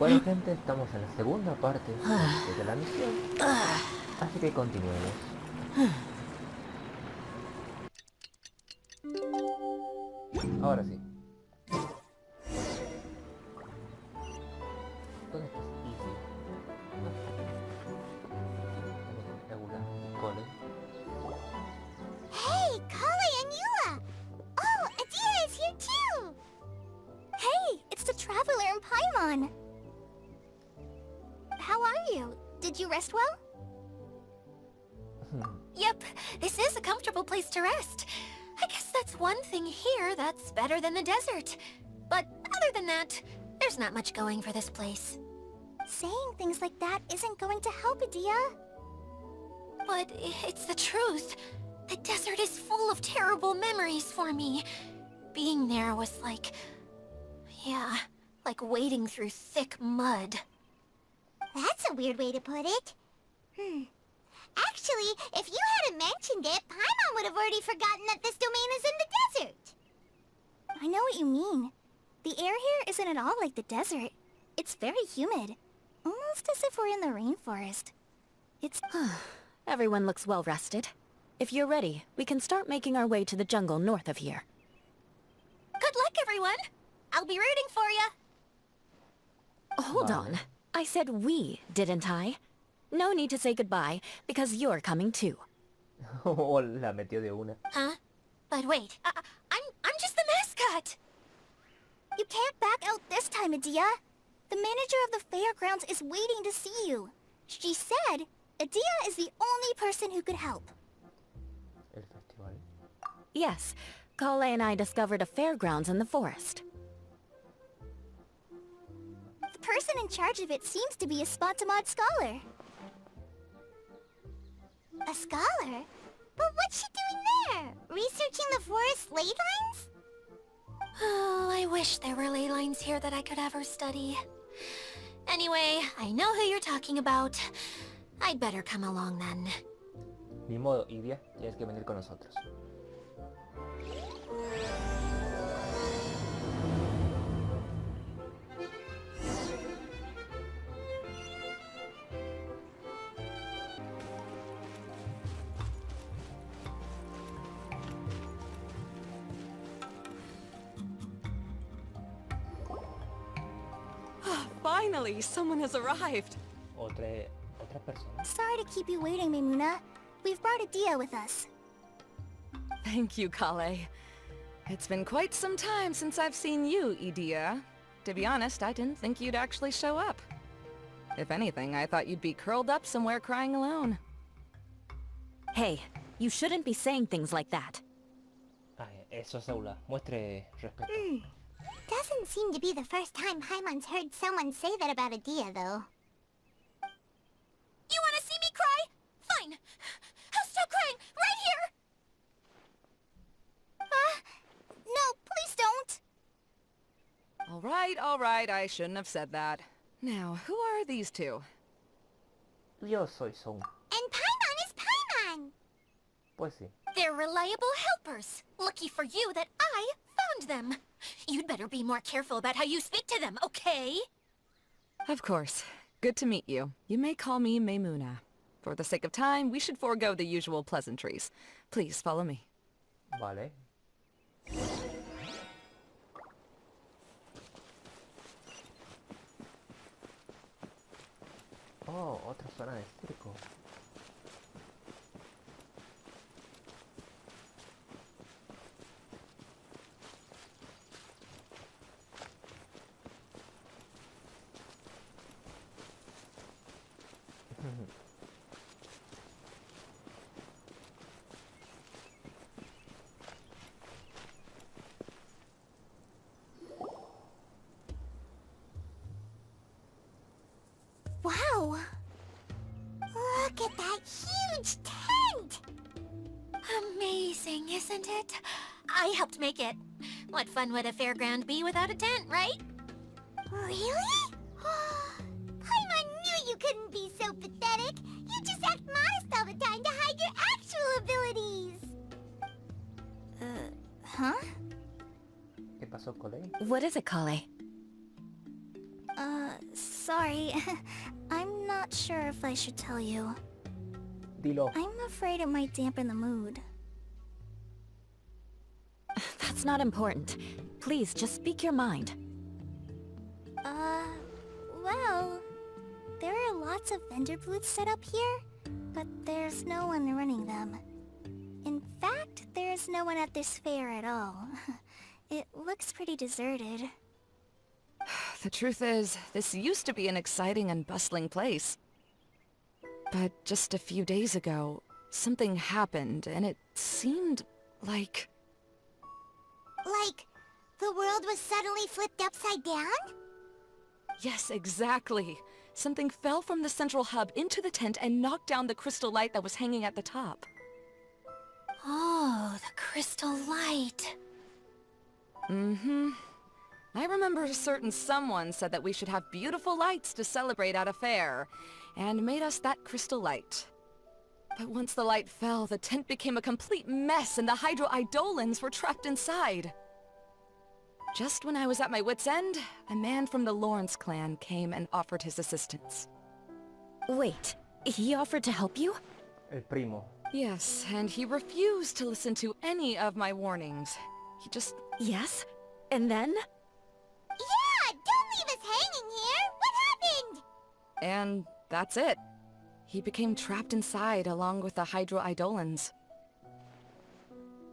Bueno, gente, estamos en la segunda parte de la misión, así que continuemos. Ahora sí. ¿Dónde estás, Easy? No. Eula, Cole. Hey, Kale and Eula! Oh, Adia is here too! Hey, it's the traveler in Paimon! How are you? Did you rest well? Yep, this is a comfortable place to rest. I guess that's one thing here that's better than the desert. But other than that, there's not much going for this place. Saying things like that isn't going to help, Adia. But it's the truth. The desert is full of terrible memories for me. Being there was like... yeah, like wading through thick mud. That's a weird way to put it. Actually, if you hadn't mentioned it, Paimon would have already forgotten that this domain is in the desert. I know what you mean. The air here isn't at all like the desert. It's very humid. Almost as if we're in the rainforest. It's... Everyone looks well rested. If you're ready, we can start making our way to the jungle north of here. Good luck, everyone! I'll be rooting for you! Hold on. I said we, didn't I? No need to say goodbye, because you're coming too. Oh, la metió de una. Huh? But wait, I'm just the mascot! You can't back out this time, Adia. The manager of the fairgrounds is waiting to see you. She said Adia is the only person who could help. El festival. Yes, Kale and I discovered a fairgrounds in the forest. The person in charge of it seems to be a Spontamod scholar. A scholar? But what's she doing there? Researching the forest ley lines? Oh, I wish there were ley lines here that I could ever study. Anyway, I know who you're talking about. I'd better come along then. Ni modo, Idia, tienes que venir con nosotros. Finally, someone has arrived. Otra persona. Sorry to keep you waiting, Maimuna. We've brought Adia with us. Thank you, Kale. It's been quite some time since I've seen you, Idia. To be honest, I didn't think you'd actually show up. If anything, I thought you'd be curled up somewhere crying alone. Hey, you shouldn't be saying things like that. Ay, eso es Eula. Muestre respeto. Doesn't seem to be the first time Paimon's heard someone say that about Adia, though. You wanna see me cry? Fine. I'll stop crying right here! No, please don't! All right, I shouldn't have said that. Now, who are these two? Yo soy Son. And Paimon is Paimon! Pues sí. They're reliable helpers. Lucky for you that I found them. You'd better be more careful about how you speak to them, okay? Of course. Good to meet you. You may call me Maimuna. For the sake of time, we should forego the usual pleasantries. Please follow me. Vale. Oh, otra zona de circo. Wow! Look at that huge tent! Amazing, isn't it? I helped make it. What fun would a fairground be without a tent, right? Really? Paimon knew you couldn't be so pathetic. You just act modest all the time to hide your actual abilities. Huh? ¿Qué pasó, Cole? What is it, Kale? sorry. I'm not sure if I should tell you. Dilo. I'm afraid it might dampen the mood. That's not important. Please, just speak your mind. Well... There are lots of vendor booths set up here, but there's no one running them. In fact, there's no one at this fair at all. It looks pretty deserted. The truth is, this used to be an exciting and bustling place. But just a few days ago, something happened, and it seemed like... Like, the world was suddenly flipped upside down? Yes, exactly. Something fell from the central hub into the tent and knocked down the crystal light that was hanging at the top. Oh, the crystal light. Mm-hmm. I remember a certain someone said that we should have beautiful lights to celebrate at a fair, and made us that crystal light. But once the light fell, the tent became a complete mess and the hydro-eidolons were trapped inside. Just when I was at my wit's end, a man from the Lawrence clan came and offered his assistance. Wait, he offered to help you? El primo. Yes, and he refused to listen to any of my warnings. He just... Yes? And then? Yeah! Don't leave us hanging here! What happened? And that's it. He became trapped inside along with the hydro-eidolons.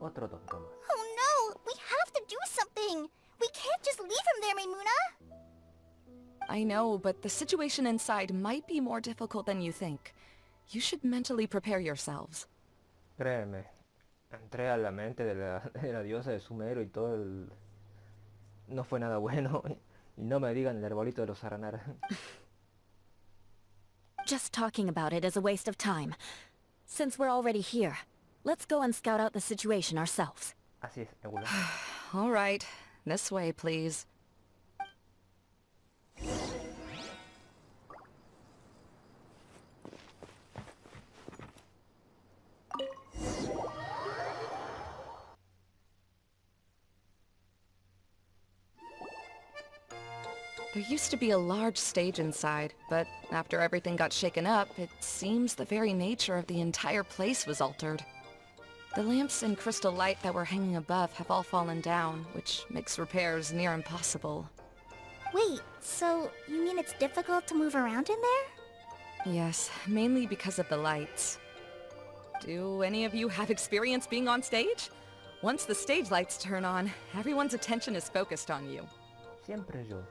Otro tonto más. Oh no! We have to do something! We can't just leave him there, Maimuna! I know, but the situation inside might be more difficult than you think. You should mentally prepare yourselves. Créeme. Entré a la mente de la diosa de Sumero y todo el... No fue nada bueno. Y no me digan el arbolito de los Aranar. Just talking about it is a waste of time. Since we're already here, let's go and scout out the situation ourselves. Así es, Nebula. All right. This way, please. There used to be a large stage inside, but after everything got shaken up, it seems the very nature of the entire place was altered. The lamps and crystal light that were hanging above have all fallen down, which makes repairs near impossible. Wait, so you mean it's difficult to move around in there? Yes, mainly because of the lights. Do any of you have experience being on stage? Once the stage lights turn on, everyone's attention is focused on you. Siempre yo.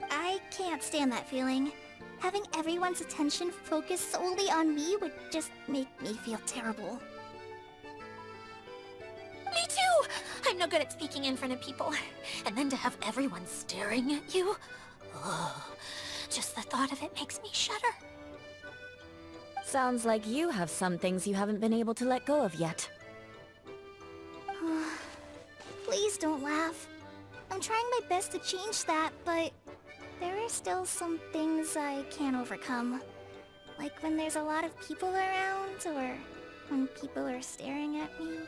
I can't stand that feeling. Having everyone's attention focused solely on me would just make me feel terrible. Me too! I'm no good at speaking in front of people. And then to have everyone staring at you? Oh, just the thought of it makes me shudder. Sounds like you have some things you haven't been able to let go of yet. Please don't laugh. I'm trying my best to change that, but there are still some things I can't overcome. Like when there's a lot of people around, or when people are staring at me.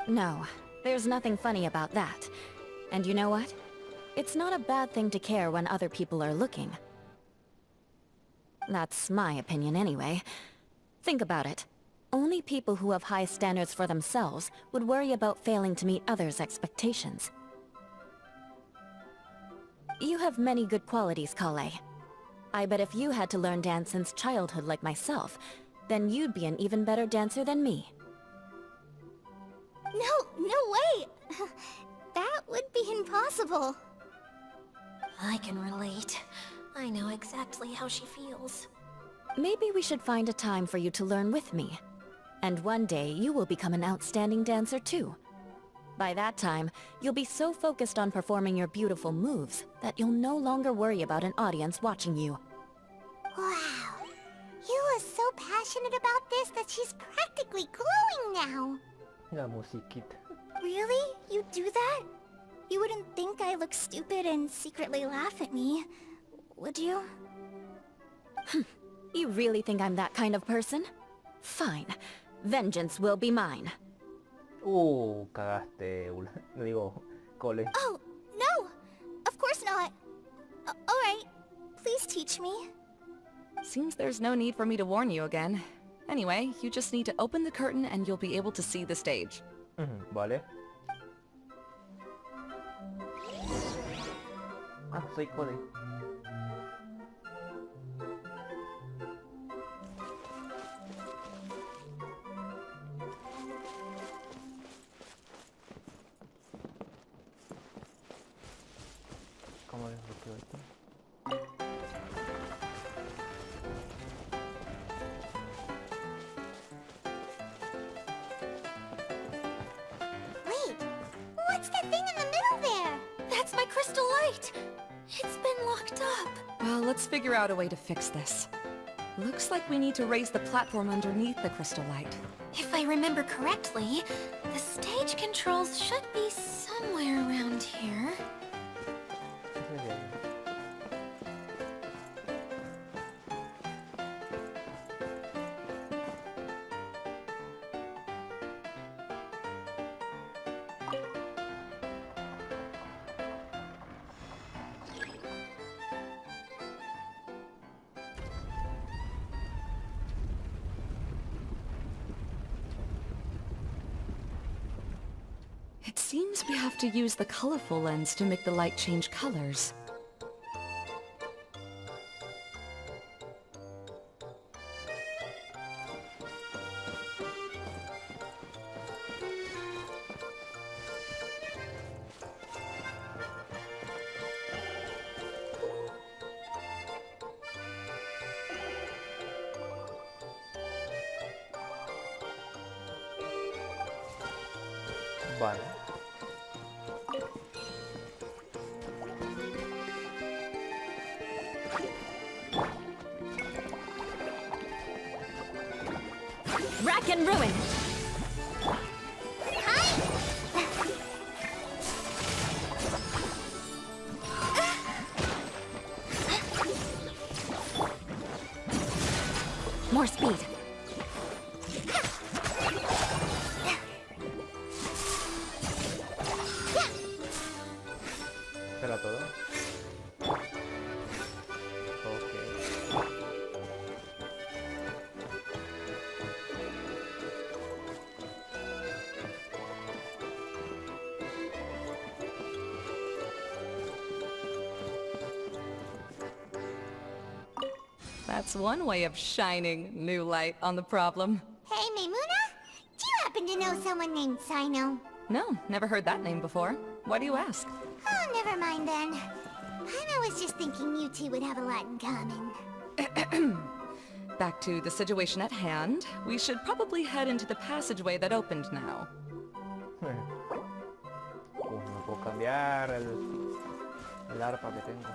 No, there's nothing funny about that. And you know what? It's not a bad thing to care when other people are looking. That's my opinion anyway. Think about it. Only people who have high standards for themselves would worry about failing to meet others' expectations. You have many good qualities, Kale. I bet if you had to learn dance since childhood like myself, then you'd be an even better dancer than me. No way! That would be impossible. I can relate. I know exactly how she feels. Maybe we should find a time for you to learn with me. And one day, you will become an outstanding dancer too. By that time, you'll be so focused on performing your beautiful moves that you'll no longer worry about an audience watching you. Wow. You are so passionate about this that she's practically glowing now. La musiquita. Really? You do that? You wouldn't think I look stupid and secretly laugh at me, would you? You really think I'm that kind of person? Fine. Vengeance will be mine. Cagaste, Nebula. Digo, Cole. Oh, no! Of course please teach me? Seems there's no need for me to warn you again. Anyway, you just need to open the curtain and you'll be able to see the stage. Vale. Ah, soy Cody. ¿Cómo desbloqueo esto? Wait, what's that thing in the middle there? That's my crystal light. It's been locked up. Well, let's figure out a way to fix this. Looks like we need to raise the platform underneath the crystal light. If I remember correctly, the stage controls should be somewhere around here. It seems we have to use the colorful lens to make the light change colors. Vale. Rack and ruin! More speed. ¿Será todo? Ok. That's one way of shining new light on the problem. Hey, Maymuna? Do you happen to know someone named Sino? No, never heard that name before. Why do you ask? Oh, never mind then. I was just thinking you two would have a lot in common. Back to the situation at hand. We should probably head into the passageway that opened now. No puedo cambiar el arpa que tengo.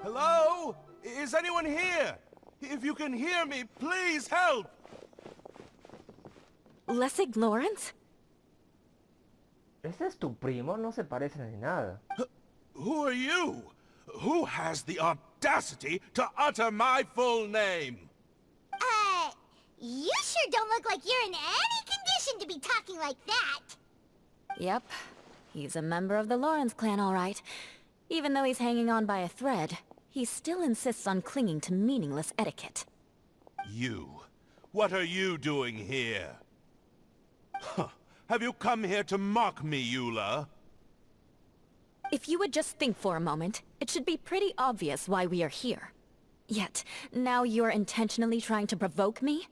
Hello? Is anyone here? If you can hear me, please help! Lessig Lawrence? ¿Ese es tu primo? No se parece ni nada. Who are you? Who has the audacity to utter my full name? You sure don't look like you're in any condition to be talking like that. Yep. He's a member of the Lawrence clan, all right. Even though he's hanging on by a thread, he still insists on clinging to meaningless etiquette. You? What are you doing here? Huh. Have you come here to mock me, Eula? If you would just think for a moment, it should be pretty obvious why we are here. Yet, now you're intentionally trying to provoke me?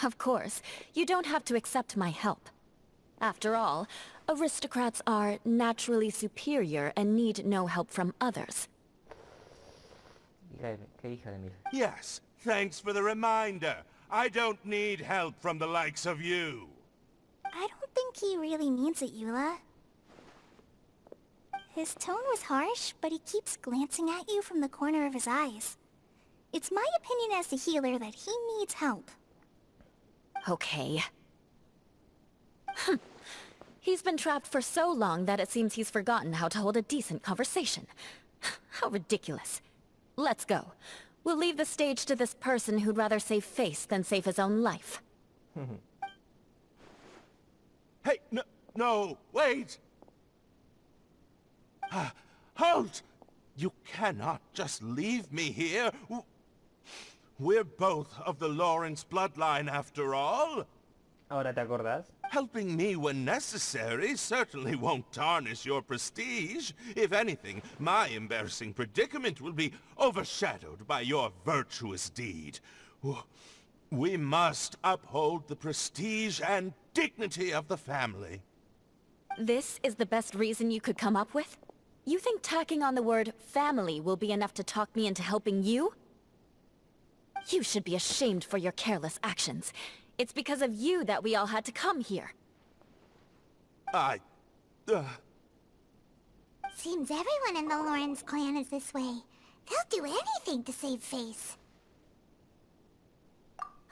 Of course, you don't have to accept my help. After all, aristocrats are naturally superior and need no help from others. Qué hija de mil. Yes, thanks for the reminder. I don't need help from the likes of you. I don't think he really means it, Eula. His tone was harsh, but he keeps glancing at you from the corner of his eyes. It's my opinion as the healer that he needs help. Okay. He's been trapped for so long that it seems he's forgotten how to hold a decent conversation. How ridiculous. Let's go. We'll leave the stage to this person who'd rather save face than save his own life. Hey, no, wait! Halt! You cannot just leave me here. We're both of the Lawrence bloodline after all. ¿Ahora te acordás? Helping me when necessary certainly won't tarnish your prestige. If anything, my embarrassing predicament will be overshadowed by your virtuous deed. We must uphold the prestige and dignity of the family. This is the best reason you could come up with? You think tacking on the word family will be enough to talk me into helping you? You should be ashamed for your careless actions. It's because of you that we all had to come here. Seems everyone in the Lawrence clan is this way. They'll do anything to save face.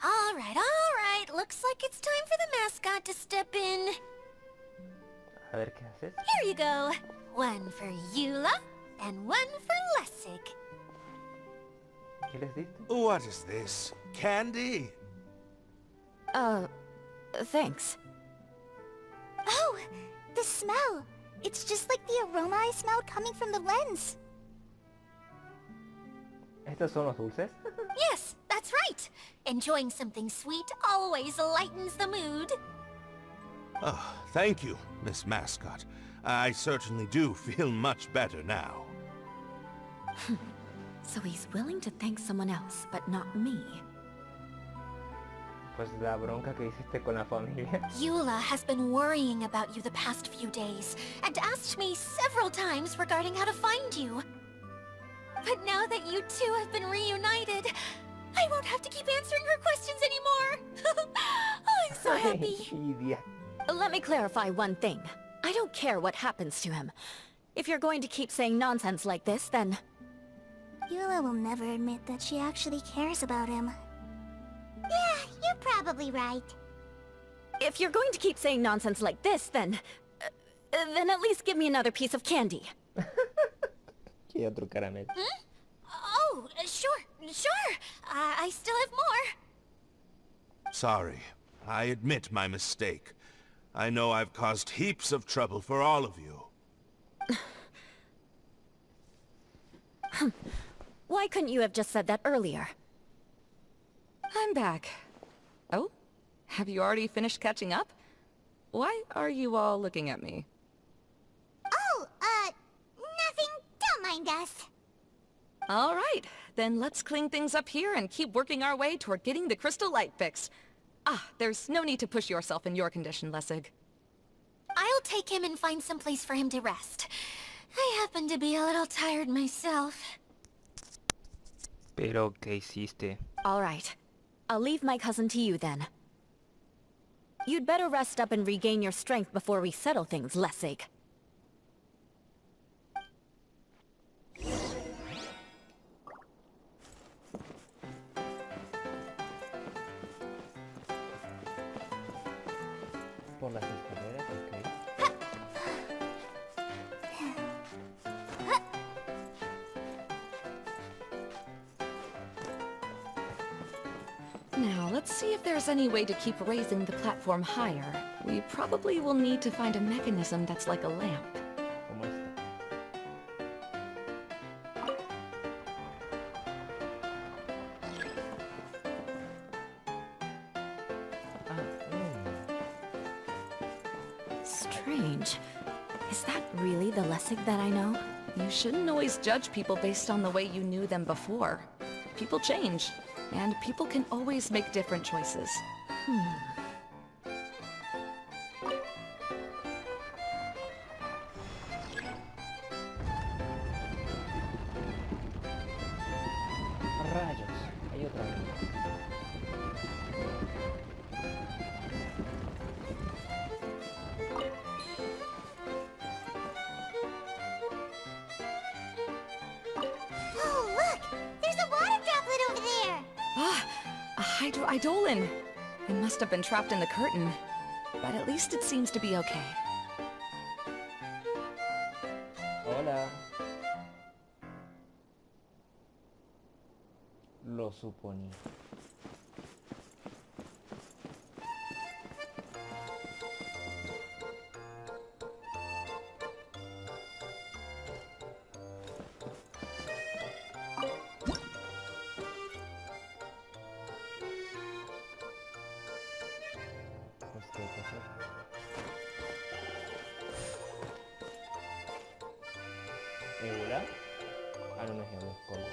All right. Looks like it's time for the mascot to step in. A ver qué haces. Here you go. One for Eula, and one for Lessig. ¿Qué les diste? What is this? Candy? Thanks. Oh, the smell. It's just like the aroma I smelled coming from the lens. ¿Estos son los dulces? Yes, that's right. Enjoying something sweet always lightens the mood. Oh, thank you, Miss Mascot. I certainly do feel much better now. So he's willing to thank someone else, but not me. Pues la bronca que hiciste con la familia. Eula has been worrying about you the past few days, and asked me several times regarding how to find you. But now that you two have been reunited, I won't have to keep answering her questions anymore. Oh, I'm so happy. Idiot. Let me clarify one thing. I don't care what happens to him. If you're going to keep saying nonsense like this, then... Eula will never admit that she actually cares about him. Yeah, you're probably right. If you're going to keep saying nonsense like this, then at least give me another piece of candy. ¿Qué otro caramelo? Oh, sure. I still have more. Sorry. I admit my mistake. I know I've caused heaps of trouble for all of you. Why couldn't you have just said that earlier? I'm back. Oh? Have you already finished catching up? Why are you all looking at me? Oh, nothing. Don't mind us. All right, then let's clean things up here and keep working our way toward getting the crystal light fixed. There's no need to push yourself in your condition, Lessig. I'll take him and find some place for him to rest. I happen to be a little tired myself. Pero, ¿qué hiciste? All right. I'll leave my cousin to you then. You'd better rest up and regain your strength before we settle things, Lessig. Por las escaleras, ok. Now, let's see if there's any way to keep raising the platform higher. We probably will need to find a mechanism that's like a lamp. Como esta. Strange. Is that really the Lessig that I know? You shouldn't always judge people based on the way you knew them before. People change, and people can always make different choices. Rayos, hay otra vez. Oh, look! There's a water droplet over there! A hydroidolin! It must have been trapped in the curtain, but at least it seems to be okay. Hola. Lo suponía. ¿Qué hay que hacer? ¿Eula? Ah, no, no es Eula, es Colo.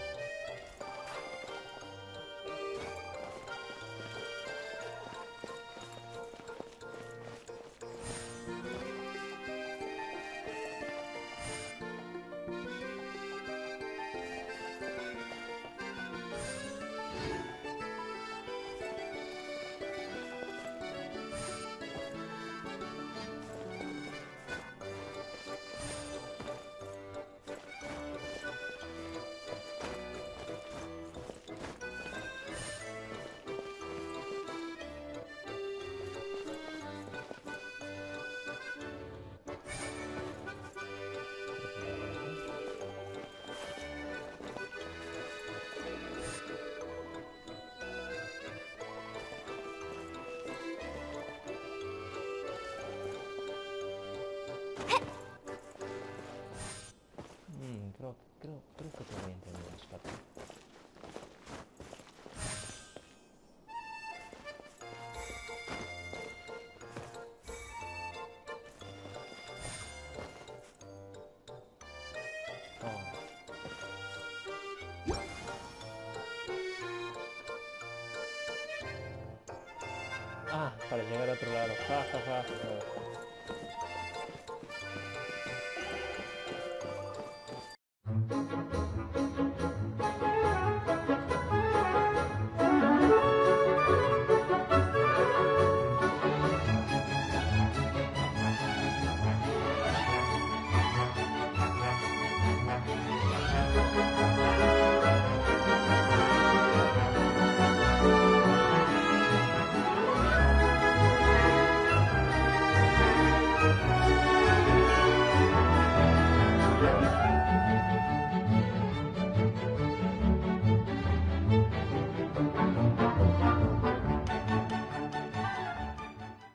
Creo que te voy a entender más rápido. Ah, para llegar a otro lado. Ja, ja, ja, ja.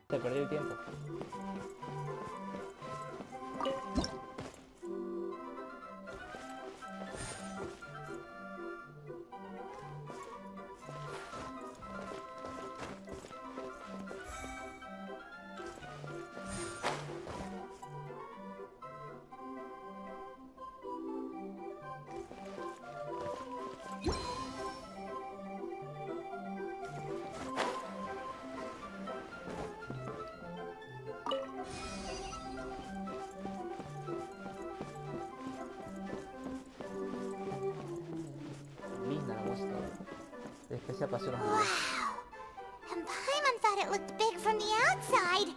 Te perdí el tiempo. Linda la música. Es que se apasiona. Wow! And Paimon thought it looked big from the outside.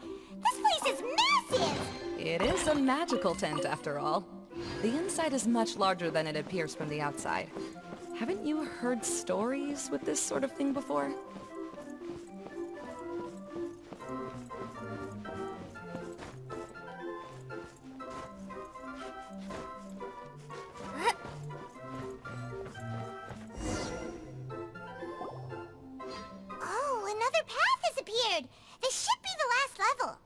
This place is massive! It is a magical tent, after all. The inside is much larger than it appears from the outside. Haven't you heard stories with this sort of thing before? Oh, another path has appeared! This should be the last level!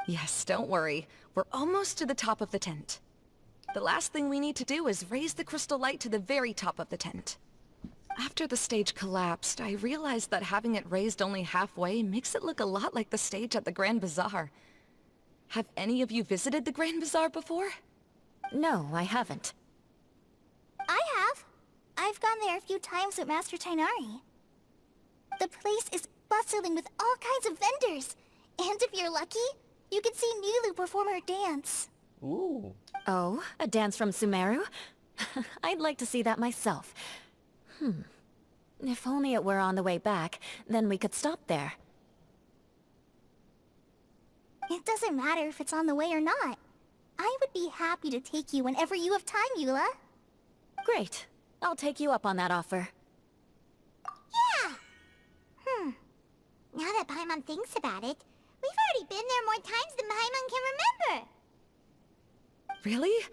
Yes, don't worry. We're almost to the top of the tent. The last thing we need to do is raise the crystal light to the very top of the tent. After the stage collapsed, I realized that having it raised only halfway makes it look a lot like the stage at the Grand Bazaar. Have any of you visited the Grand Bazaar before? No, I haven't. I have. I've gone there a few times with Master Tainari. The place is bustling with all kinds of vendors. And if you're lucky, you can see Nilu perform her dance. Ooh. Oh, a dance from Sumeru? I'd like to see that myself. If only it were on the way back, then we could stop there. It doesn't matter if it's on the way or not. I would be happy to take you whenever you have time, Eula. Great. I'll take you up on that offer. Yeah! Now that Paimon thinks about it, we've already been there more times than Paimon can remember. Really?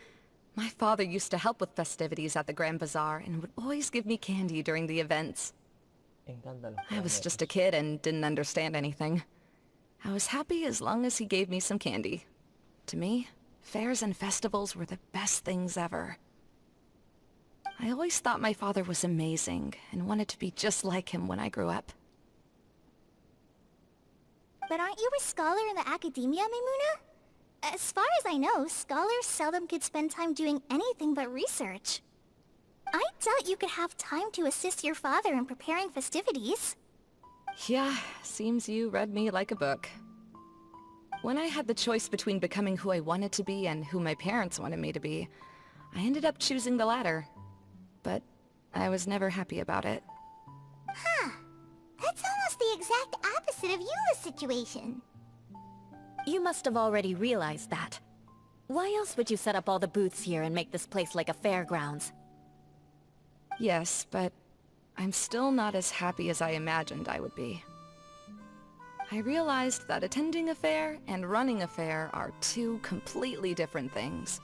My father used to help with festivities at the Grand Bazaar and would always give me candy during the events. Encantan los I was just a planetas. kid and didn't understand anything. I was happy as long as he gave me some candy. To me, fairs and festivals were the best things ever. I always thought my father was amazing and wanted to be just like him when I grew up. But aren't you a scholar in the academia, Maimuna? As far as I know, scholars seldom could spend time doing anything but research. I doubt you could have time to assist your father in preparing festivities. Yeah, seems you read me like a book. When I had the choice between becoming who I wanted to be and who my parents wanted me to be, I ended up choosing the latter. But I was never happy about it. Huh. That's almost the exact opposite of Eula's situation. You must have already realized that. Why else would you set up all the booths here and make this place like a fairgrounds? Yes, but I'm still not as happy as I imagined I would be. I realized that attending a fair and running a fair are two completely different things.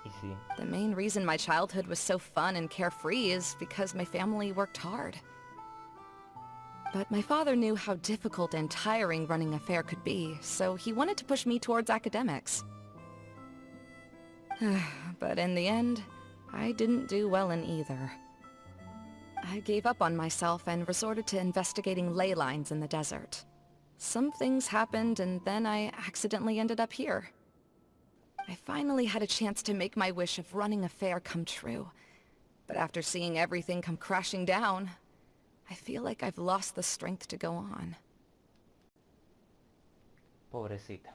Y sí. The main reason my childhood was so fun and carefree is because my family worked hard. But my father knew how difficult and tiring running a fair could be, so he wanted to push me towards academics. But in the end, I didn't do well in either. I gave up on myself and resorted to investigating ley lines in the desert. Some things happened and then I accidentally ended up here. I finally had a chance to make my wish of running a fair come true. But after seeing everything come crashing down, I feel like I've lost the strength to go on. Pobrecita.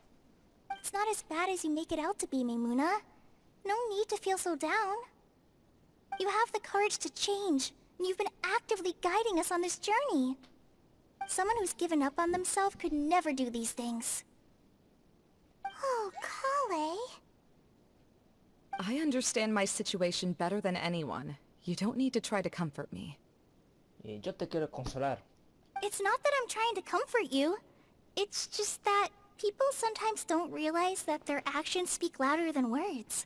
It's not as bad as you make it out to be, Maimuna. No need to feel so down. You have the courage to change, and you've been actively guiding us on this journey. Someone who's given up on themselves could never do these things. Oh, Kale. I understand my situation better than anyone. You don't need to try to comfort me. Y yo te quiero consolar. It's not that I'm trying to comfort you. It's just that people sometimes don't realize that their actions speak louder than words.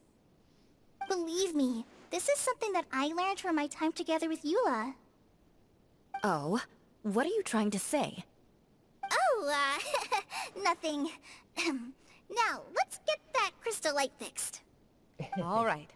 Believe me, this is something that I learned from my time together with Eula. Oh? What are you trying to say? Oh, nothing. Now, let's get that crystal light fixed. All right.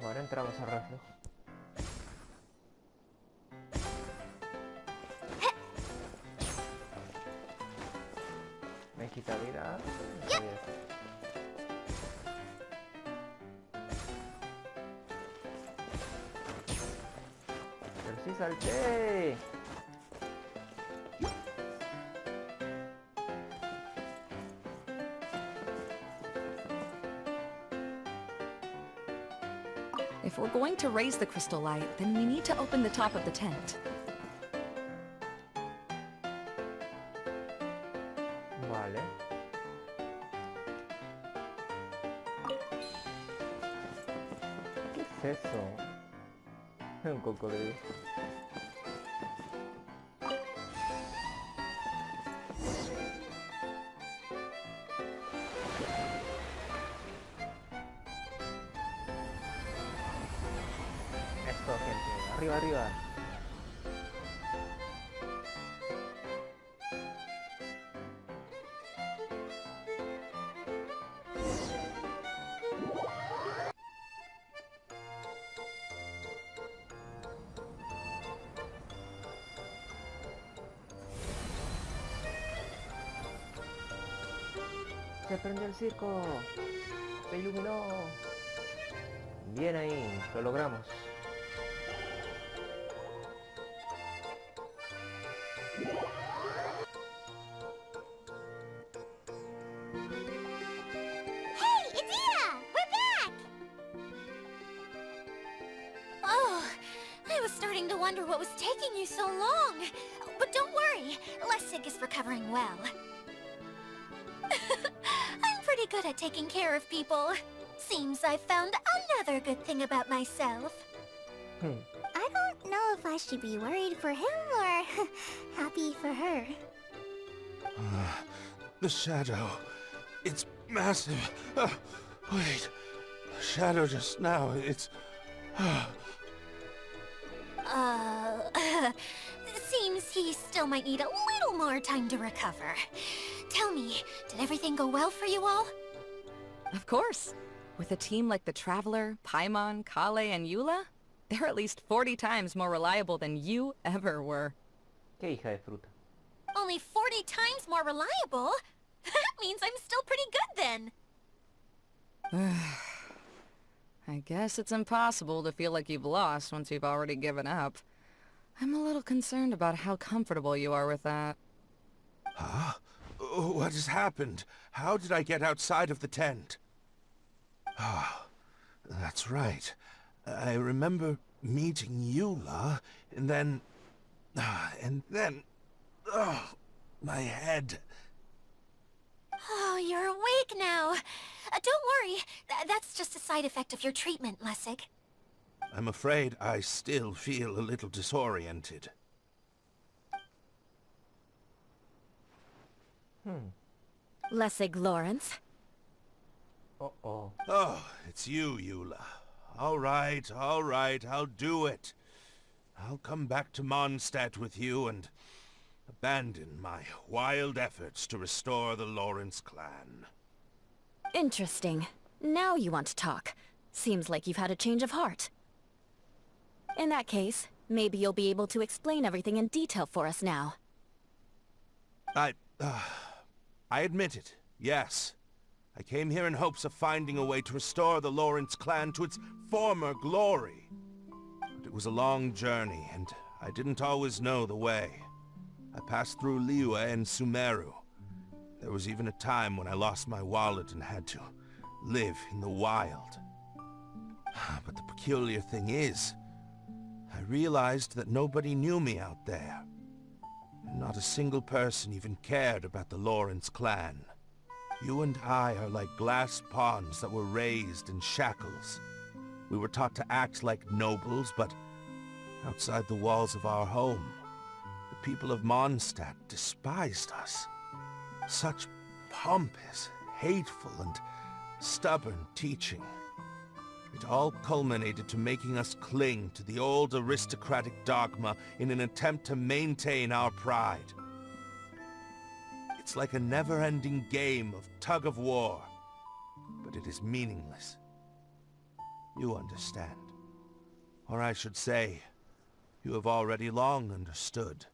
Ahora entramos al reflejo. Me quita vida. Pero sí salté. If we're going to raise the crystal light, then we need to open the top of the tent. Vale. ¿Qué es eso? Un cocodrilo. Esto, gente. Arriba, arriba. Se prendió el circo. Se iluminó. Bien ahí, lo logramos. Hey, Idea! We're back! Oh, I was starting to wonder what was taking you so long. But don't worry, Lessig is recovering well. I'm pretty good at taking care of people. Seems I've found another good thing about myself. I don't know if I should be worried for him or happy for her. The shadow. It's massive. Wait. The shadow just now. It's... Seems he still might need a little more time to recover. Tell me, did everything go well for you all? Of course. With a team like the Traveler, Paimon, Kale, and Eula, they're at least 40 times more reliable than you ever were. Qué hija de fruta. Only 40 times more reliable? That means I'm still pretty good then. I guess it's impossible to feel like you've lost once you've already given up. I'm a little concerned about how comfortable you are with that. Huh? What has happened? How did I get outside of the tent? Ah, that's right. I remember meeting Eula, and then... Oh, my head. Oh, you're awake now. Don't worry, that's just a side effect of your treatment, Lessig. I'm afraid I still feel a little disoriented. Lessig Lawrence. Uh-oh. Oh, it's you, Eula. All right, I'll do it. I'll come back to Mondstadt with you and abandon my wild efforts to restore the Lawrence clan. Interesting. Now you want to talk. Seems like you've had a change of heart. In that case, maybe you'll be able to explain everything in detail for us now. I admit it, yes. I came here in hopes of finding a way to restore the Lawrence clan to its former glory. But it was a long journey, and I didn't always know the way. I passed through Liyue and Sumeru. There was even a time when I lost my wallet and had to live in the wild. But the peculiar thing is, I realized that nobody knew me out there. And not a single person even cared about the Lawrence clan. You and I are like glass pawns that were raised in shackles. We were taught to act like nobles, but outside the walls of our home, the people of Mondstadt despised us. Such pompous, hateful, and stubborn teaching. It all culminated to making us cling to the old aristocratic dogma in an attempt to maintain our pride. It's like a never-ending game of tug-of-war, but it is meaningless. You understand. Or I should say, you have already long understood.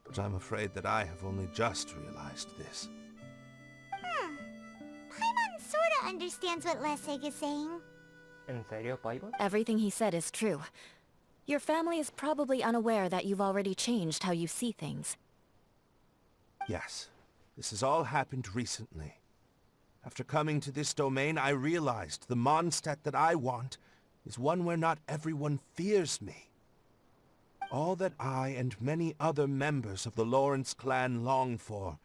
But I'm afraid that I have only just realized this. Paimon sorta understands what Lessig is saying. ¿En serio, Paimon? Everything he said is true. Your family is probably unaware that you've already changed how you see things. Yes, this has all happened recently. After coming to this domain, I realized the Mondstadt that I want is one where not everyone fears me. All that I and many other members of the Lawrence clan long for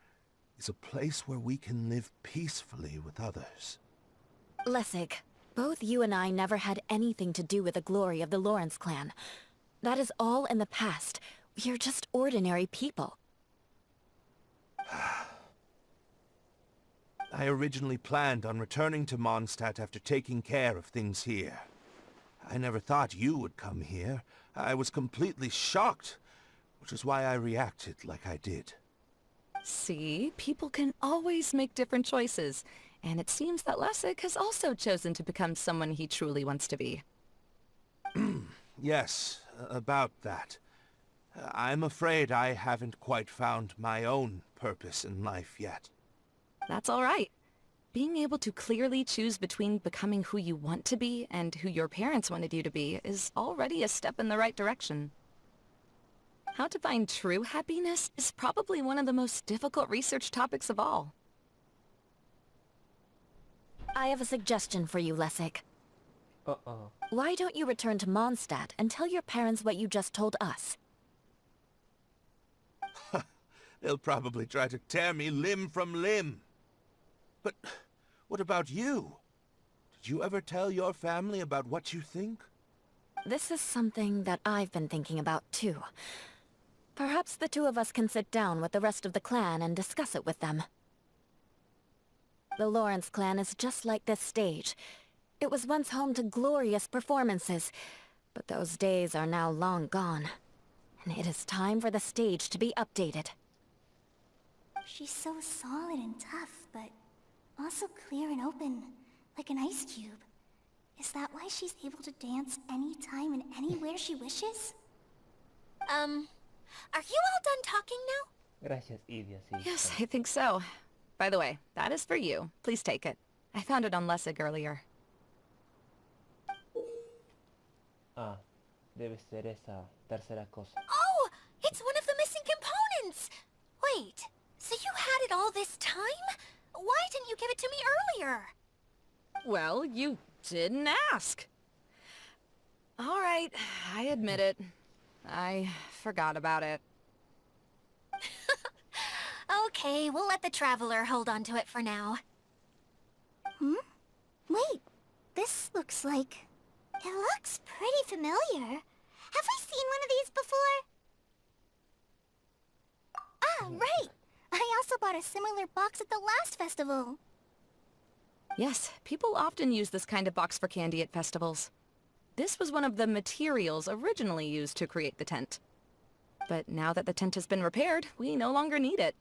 is a place where we can live peacefully with others. Lessig, both you and I never had anything to do with the glory of the Lawrence clan. That is all in the past. We are just ordinary people. I originally planned on returning to Mondstadt after taking care of things here. I never thought you would come here. I was completely shocked, which is why I reacted like I did. See, people can always make different choices, and it seems that Lessig has also chosen to become someone he truly wants to be. Yes, about that. I'm afraid I haven't quite found my own purpose in life yet. That's all right. Being able to clearly choose between becoming who you want to be and who your parents wanted you to be is already a step in the right direction. How to find true happiness is probably one of the most difficult research topics of all. I have a suggestion for you, Lessig. Uh-oh. Why don't you return to Mondstadt and tell your parents what you just told us? They'll probably try to tear me limb from limb. But what about you? Did you ever tell your family about what you think? This is something that I've been thinking about, too. Perhaps the two of us can sit down with the rest of the clan and discuss it with them. The Lawrence clan is just like this stage. It was once home to glorious performances, but those days are now long gone. And it is time for the stage to be updated. She's so solid and tough, but also clear and open, like an ice cube. Is that why she's able to dance anytime and anywhere she wishes? Are you all done talking now? Gracias, Idia, sí. Yes, I think so. By the way, that is for you. Please take it. I found it on Lessig earlier. Ah, debe ser esa tercera cosa. Oh! It's one of the missing components! Wait, so you had it all this time? Why didn't you give it to me earlier? Well, you didn't ask. All right, I admit it. I forgot about it. Okay, we'll let the Traveler hold on to it for now. Wait, this looks like... It looks pretty familiar. Have we seen one of these before? Ah, right! I also bought a similar box at the last festival. Yes, people often use this kind of box for candy at festivals. This was one of the materials originally used to create the tent. But now that the tent has been repaired, we no longer need it.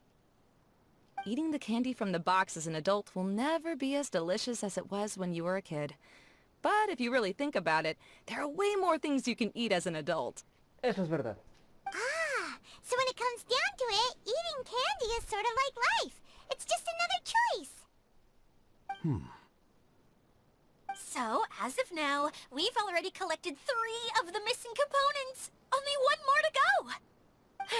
Eating the candy from the box as an adult will never be as delicious as it was when you were a kid. But if you really think about it, there are way more things you can eat as an adult. Eso es verdad. Ah, so when it comes down to it, eating candy is sort of like life. It's just another choice. So, as of now, we've already collected 3 of the missing components. Only 1 more to go.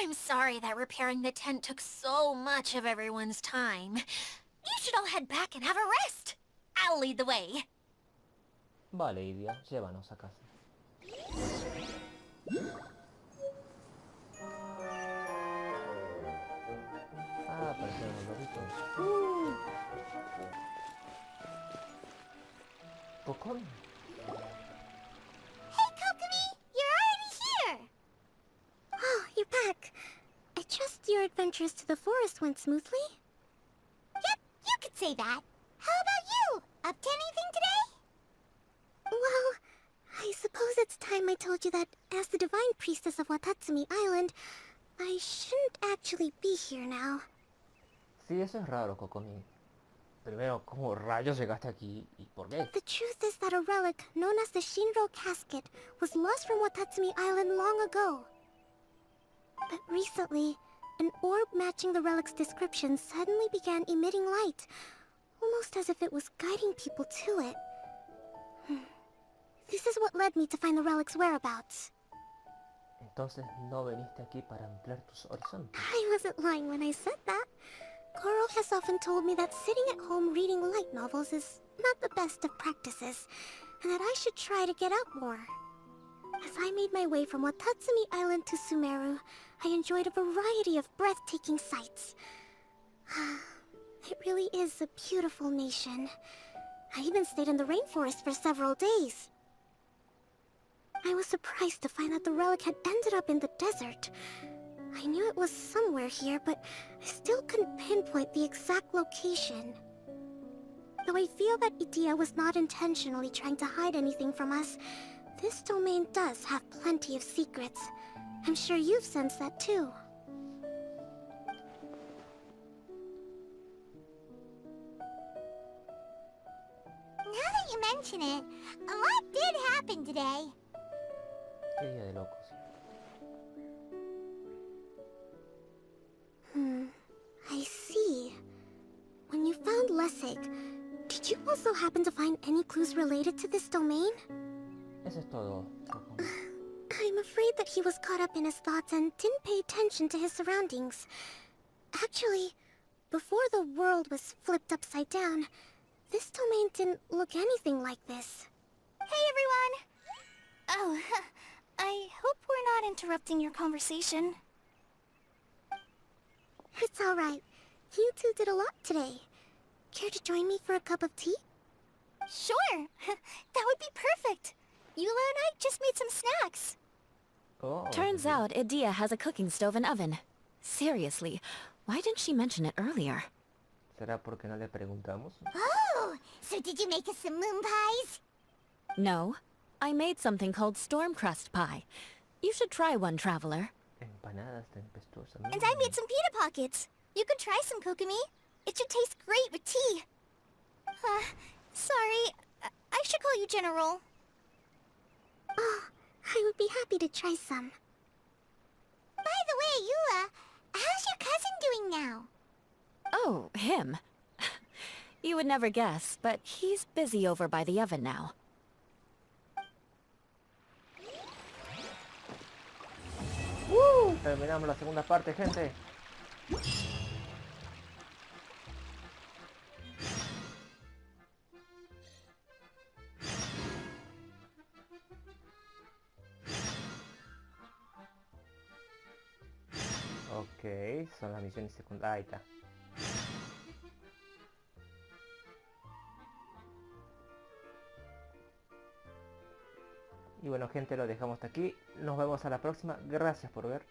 I'm sorry that repairing the tent took so much of everyone's time. You should all head back and have a rest. I'll lead the way. Vale, Idia, llévanos a casa. Ah, aparecieron los lobitos. Pocón. Hey, Kokomi! You're already here! Oh, you're back. I trust your adventures to the forest went smoothly? Yep, you could say that. How about you? Up to anything today? Well, I suppose it's time I told you that as the divine priestess of Watatsumi Island, I shouldn't actually be here now. Sí, eso es raro, Kokomi. Primero, ¿cómo rayos llegaste aquí y por qué? The truth is that a relic known as the Shinro casket was lost from Watatsumi Island long ago. But recently, an orb matching the relic's description suddenly began emitting light, almost as if it was guiding people to it. This is what led me to find the relic's whereabouts. Entonces no veniste aquí para ampliar tus horizontes. I wasn't lying when I said that. Goro has often told me that sitting at home reading light novels is not the best of practices. and that I should try to get out more. As I made my way from Watatsumi Island to Sumeru, I enjoyed a variety of breathtaking sights. It really is a beautiful nation. I even stayed in the rainforest for several days. I was surprised to find that the relic had ended up in the desert. I knew it was somewhere here, but I still couldn't pinpoint the exact location. Though I feel that Idia was not intentionally trying to hide anything from us, this domain does have plenty of secrets. I'm sure you've sensed that too. Now that you mention it, a lot did happen today. Qué día de locos. I see. When you found Lessig, did you also happen to find any clues related to this domain? Eso es todo. I'm afraid that he was caught up in his thoughts and didn't pay attention to his surroundings. Actually, before the world was flipped upside down, this domain didn't look anything like this. Hey everyone! Oh, I hope we're not interrupting your conversation. It's alright. You two did a lot today. Care to join me for a cup of tea? Sure! That would be perfect! Eula and I just made some snacks. Oh, Turns out Idia has a cooking stove and oven. Seriously, why didn't she mention it earlier? ¿Será porque no le preguntamos? Oh! So did you make us some moon pies? No, I made something called storm crust pie. You should try one, traveler. Empanadas tempestuosas. And I made some pita pockets. You could try some, Kokomi. It should taste great with tea. Sorry. I should call you General. Oh, I would be happy to try some. By the way, Eula, how's your cousin doing now? Oh, him. You would never guess, but he's busy over by the oven now. Terminamos la segunda parte, gente. Ok, son las misiones secundarias. Ahí está. Y bueno, gente, lo dejamos hasta aquí. Nos vemos a la próxima. Gracias por ver.